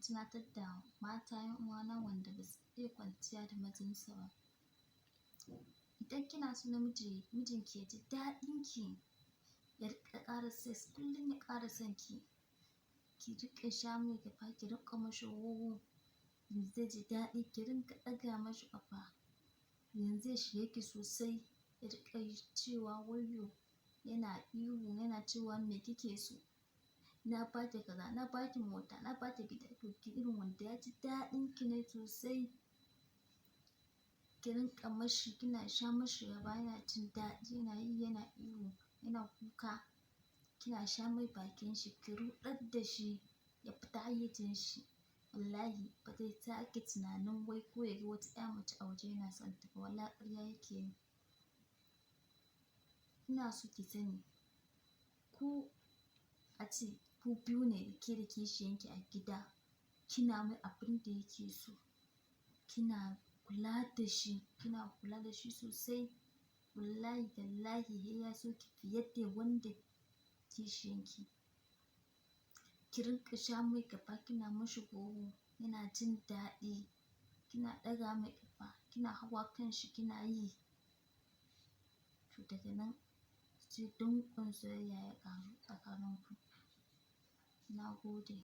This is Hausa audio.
tunatar da mata 'yan uwana wanda ba su iya kwanciya da mazansu ba. Idan kina so mijinki ya ji daɗin ki, ya riƙa ƙara sex kullum ya ƙara son ki, ki riƙa sha mai gaba, ki riƙa mashi wowo, zai ji daɗi, ki rinƙa ɗaga mashi ƙafa. Yanzu zai shige ki sosai, ya riƙa cewa wayyo, yana ihu, yana cewa me kike so? Na ba ki kaza, na ba ki mota, na ba ki gida. To ki irin wanda ya ji daɗin ki ne sosai. Ki rinƙa mashi, kina sha mashi gaba, yana jin daɗi, yana yi, yana ihu, yana kuka. Kina sha mai bakin shi, ki ruɗar da shi, ya fita hayyacin shi. Wallahi ba zai sake tunanin wai ko ya ga wata 'ya mace a waje yana son ta ba. Wallahi ƙarya yake yi. Ina so ki sani, ko a ce ku biyu ne da ke da kishiyanki a gida, kina mai abin da yake so, kina kula da shi, kina kula da shi sosai. Wallahi tallahi sai ya so ki fiye da wanda kishiyanki. Ki rinƙa sha mai gaba, kina mashi wowo, yana jin daɗi. Kina ɗaga mai ƙafa, kina hawa kan shi, kina yi. To daga nan sai danƙon soyayya ya ƙaru tsakaninku. Na gode.